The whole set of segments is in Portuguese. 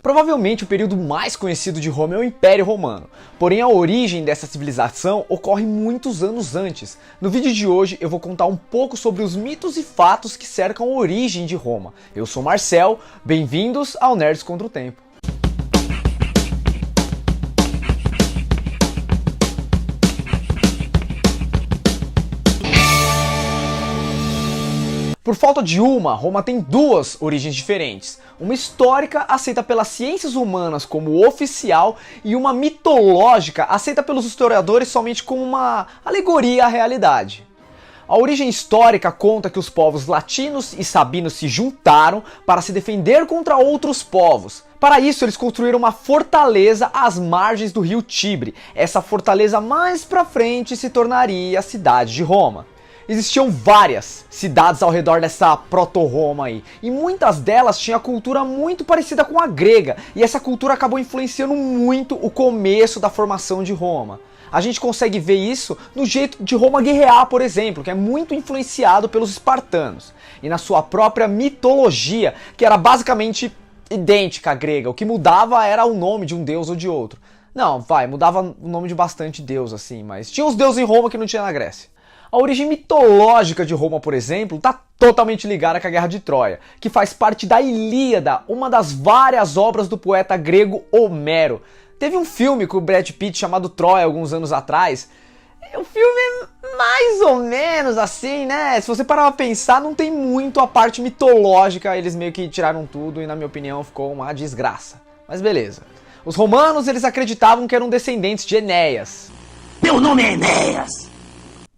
Provavelmente o período mais conhecido de Roma é o Império Romano, porém a origem dessa civilização ocorre muitos anos antes. No vídeo de hoje eu vou contar um pouco sobre os mitos e fatos que cercam a origem de Roma. Eu sou Marcel, bem-vindos ao Nerds Contra o Tempo. Por falta de uma, Roma tem duas origens diferentes. Uma histórica, aceita pelas ciências humanas como oficial, e uma mitológica, aceita pelos historiadores somente como uma alegoria à realidade. A origem histórica conta que os povos latinos e sabinos se juntaram para se defender contra outros povos. Para isso, eles construíram uma fortaleza às margens do rio Tibre. Essa fortaleza mais pra frente se tornaria a cidade de Roma. Existiam várias cidades ao redor dessa proto-Roma aí, e muitas delas tinham a cultura muito parecida com a grega, e essa cultura acabou influenciando muito o começo da formação de Roma. A gente consegue ver isso no jeito de Roma guerrear, por exemplo, que é muito influenciado pelos espartanos, e na sua própria mitologia, que era basicamente idêntica à grega. O que mudava era o nome de um deus ou de outro. Não, mudava o nome de bastante deus assim, mas tinha os deuses em Roma que não tinha na Grécia. A origem mitológica de Roma, por exemplo, está totalmente ligada com a Guerra de Troia, que faz parte da Ilíada, uma das várias obras do poeta grego Homero. Teve um filme com o Brad Pitt chamado Troia alguns anos atrás. O filme é mais ou menos assim, né? Se você parar pra pensar, não tem muito a parte mitológica, eles meio que tiraram tudo e, na minha opinião, ficou uma desgraça. Mas beleza. Os romanos, eles acreditavam que eram descendentes de Enéas. Meu nome é Enéas!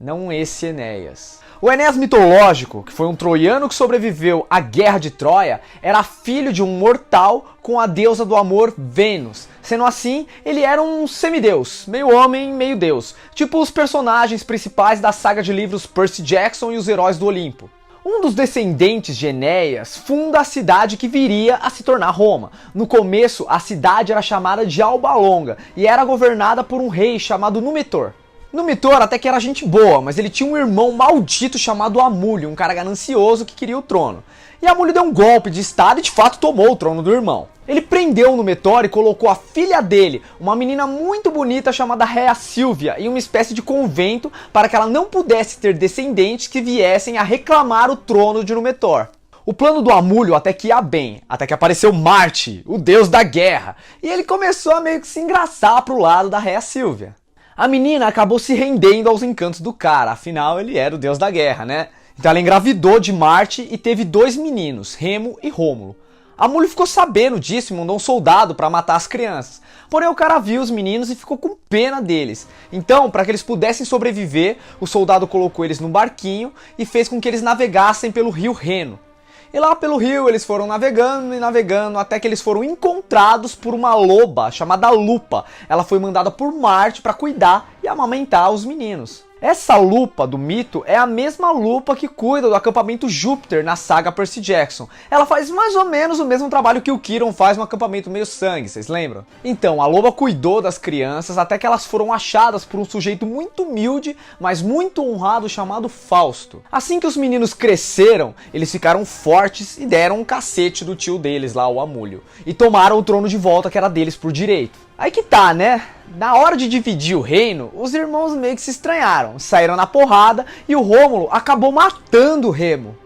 Não esse Enéas. O Enéas mitológico, que foi um troiano que sobreviveu à Guerra de Troia, era filho de um mortal com a deusa do amor Vênus. Sendo assim, ele era um semideus, meio homem, meio deus. Tipo os personagens principais da saga de livros Percy Jackson e os Heróis do Olimpo. Um dos descendentes de Enéas funda a cidade que viria a se tornar Roma. No começo, a cidade era chamada de Alba Longa e era governada por um rei chamado Numitor. Numitor até que era gente boa, mas ele tinha um irmão maldito chamado Amulio, um cara ganancioso que queria o trono. E Amulio deu um golpe de estado e de fato tomou o trono do irmão. Ele prendeu o Numitor e colocou a filha dele, uma menina muito bonita chamada Rhea Silvia, em uma espécie de convento para que ela não pudesse ter descendentes que viessem a reclamar o trono de Numitor. O plano do Amulio até que ia bem, até que apareceu Marte, o deus da guerra, e ele começou a meio que se engraçar pro lado da Rhea Silvia. A menina acabou se rendendo aos encantos do cara, afinal ele era o deus da guerra, né? Então ela engravidou de Marte e teve 2 meninos, Remo e Rômulo. Amulio ficou sabendo disso e mandou um soldado para matar as crianças. Porém o cara viu os meninos e ficou com pena deles. Então, para que eles pudessem sobreviver, o soldado colocou eles num barquinho e fez com que eles navegassem pelo rio Reno. E lá pelo rio eles foram navegando e navegando até que eles foram encontrados por uma loba chamada Lupa. Ela foi mandada por Marte para cuidar e amamentar os meninos. Essa Lupa do mito é a mesma Lupa que cuida do acampamento Júpiter na saga Percy Jackson. Ela faz mais ou menos o mesmo trabalho que o Quirón faz no acampamento Meio Sangue, vocês lembram? Então, a loba cuidou das crianças até que elas foram achadas por um sujeito muito humilde, mas muito honrado chamado Fausto. Assim que os meninos cresceram, eles ficaram fortes e deram um cacete do tio deles lá, o Amulio. E tomaram o trono de volta que era deles por direito. Aí que tá, né? Na hora de dividir o reino, os irmãos meio que se estranharam, saíram na porrada e o Rômulo acabou matando o Remo.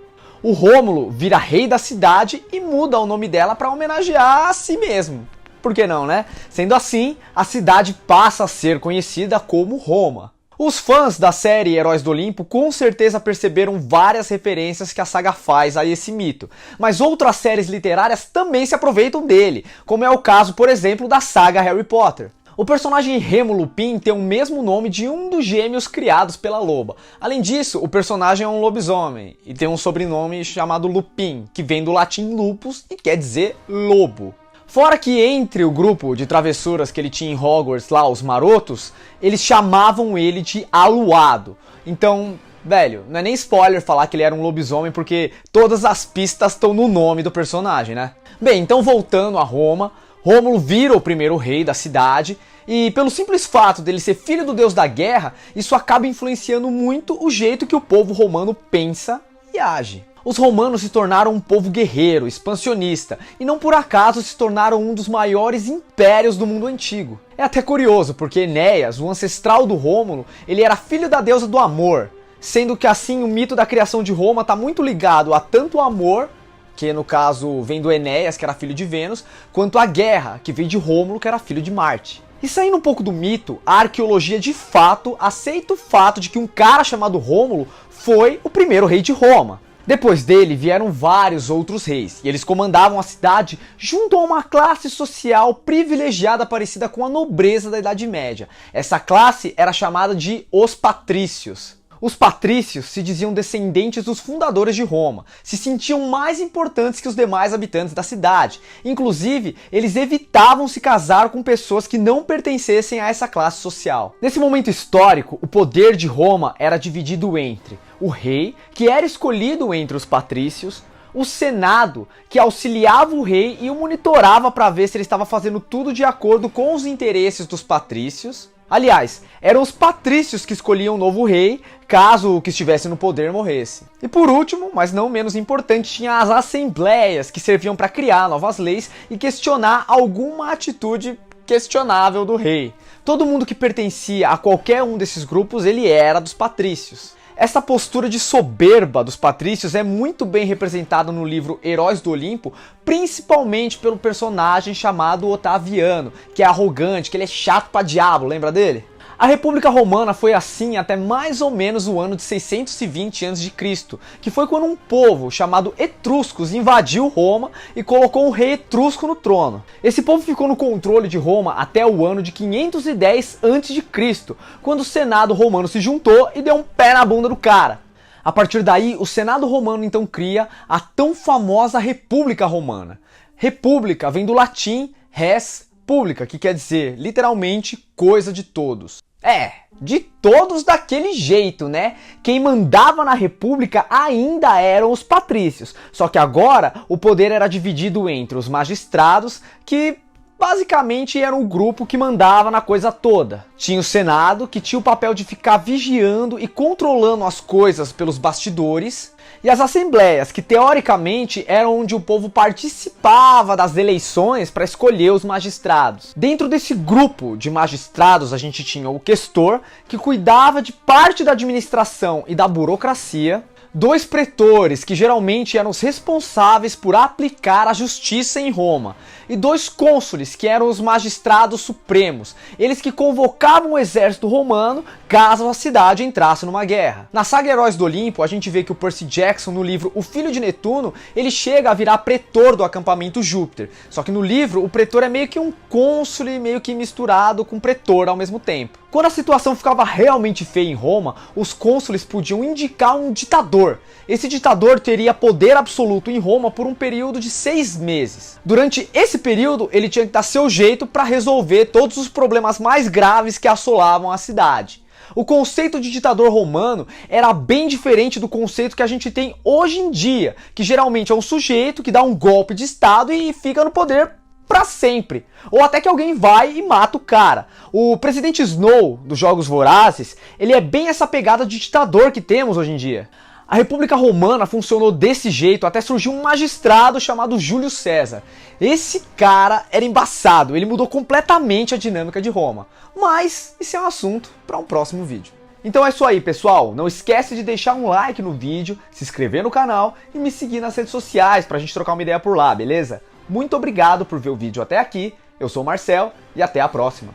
O Rômulo vira rei da cidade e muda o nome dela para homenagear a si mesmo. Por que não, né? Sendo assim, a cidade passa a ser conhecida como Roma. Os fãs da série Heróis do Olimpo com certeza perceberam várias referências que a saga faz a esse mito, mas outras séries literárias também se aproveitam dele, como é o caso, por exemplo, da saga Harry Potter. O personagem Remo Lupin tem o mesmo nome de um dos gêmeos criados pela loba. Além disso, o personagem é um lobisomem e tem um sobrenome chamado Lupin, que vem do latim lupus e quer dizer lobo. Fora que entre o grupo de travessuras que ele tinha em Hogwarts lá, os marotos, eles chamavam ele de Aluado. Então, velho, não é nem spoiler falar que ele era um lobisomem porque todas as pistas estão no nome do personagem, né? Bem, então voltando a Roma, Rômulo vira o primeiro rei da cidade e pelo simples fato dele ser filho do deus da guerra, isso acaba influenciando muito o jeito que o povo romano pensa e age. Os romanos se tornaram um povo guerreiro, expansionista, e não por acaso se tornaram um dos maiores impérios do mundo antigo. É até curioso, porque Enéas, o ancestral do Rômulo, ele era filho da deusa do amor, sendo que assim o mito da criação de Roma está muito ligado a tanto o amor, que no caso vem do Enéas, que era filho de Vênus, quanto a guerra, que veio de Rômulo, que era filho de Marte. E saindo um pouco do mito, a arqueologia de fato aceita o fato de que um cara chamado Rômulo foi o primeiro rei de Roma. Depois dele vieram vários outros reis, e eles comandavam a cidade junto a uma classe social privilegiada parecida com a nobreza da Idade Média. Essa classe era chamada de os patrícios. Os patrícios se diziam descendentes dos fundadores de Roma, se sentiam mais importantes que os demais habitantes da cidade. Inclusive, eles evitavam se casar com pessoas que não pertencessem a essa classe social. Nesse momento histórico, o poder de Roma era dividido entre o rei, que era escolhido entre os patrícios, o senado, que auxiliava o rei e o monitorava para ver se ele estava fazendo tudo de acordo com os interesses dos patrícios. Aliás, eram os patrícios que escolhiam o novo rei, caso o que estivesse no poder morresse. E por último, mas não menos importante, tinha as assembleias, que serviam para criar novas leis e questionar alguma atitude questionável do rei. Todo mundo que pertencia a qualquer um desses grupos, ele era dos patrícios. Essa postura de soberba dos patrícios é muito bem representada no livro Heróis do Olimpo, principalmente pelo personagem chamado Otaviano, que é arrogante, que ele é chato pra diabo, lembra dele? A República Romana foi assim até mais ou menos o ano de 620 a.C., que foi quando um povo chamado Etruscos invadiu Roma e colocou um rei etrusco no trono. Esse povo ficou no controle de Roma até o ano de 510 a.C., quando o Senado romano se juntou e deu um pé na bunda do cara. A partir daí, o Senado romano então cria a tão famosa República Romana. República vem do latim res publica, que quer dizer literalmente coisa de todos. De todos daquele jeito, né? Quem mandava na república ainda eram os patrícios, só que agora o poder era dividido entre os magistrados, que basicamente era um grupo que mandava na coisa toda. Tinha o Senado, que tinha o papel de ficar vigiando e controlando as coisas pelos bastidores, e as assembleias, que teoricamente eram onde o povo participava das eleições para escolher os magistrados. Dentro desse grupo de magistrados a gente tinha o questor, que cuidava de parte da administração e da burocracia, dois pretores, que geralmente eram os responsáveis por aplicar a justiça em Roma, e dois cônsules, que eram os magistrados supremos, eles que convocavam o exército romano caso a cidade entrasse numa guerra. Na saga Heróis do Olimpo, a gente vê que o Percy Jackson, no livro O Filho de Netuno, ele chega a virar pretor do acampamento Júpiter, só que no livro o pretor é meio que um cônsule, meio que misturado com pretor ao mesmo tempo. Quando a situação ficava realmente feia em Roma, os cônsules podiam indicar um ditador. Esse ditador teria poder absoluto em Roma por um período de 6 meses. Durante esse período, ele tinha que dar seu jeito para resolver todos os problemas mais graves que assolavam a cidade. O conceito de ditador romano era bem diferente do conceito que a gente tem hoje em dia, que geralmente é um sujeito que dá um golpe de estado e fica no poder pra sempre, ou até que alguém vai e mata o cara. O presidente Snow dos Jogos Vorazes, ele é bem essa pegada de ditador que temos hoje em dia. A República Romana funcionou desse jeito até surgiu um magistrado chamado Júlio César. Esse cara era embaçado, ele mudou completamente a dinâmica de Roma. Mas isso é um assunto para um próximo vídeo. Então é isso aí, pessoal. Não esquece de deixar um like no vídeo, se inscrever no canal e me seguir nas redes sociais pra gente trocar uma ideia por lá, beleza? Muito obrigado por ver o vídeo até aqui, eu sou o Marcel e até a próxima.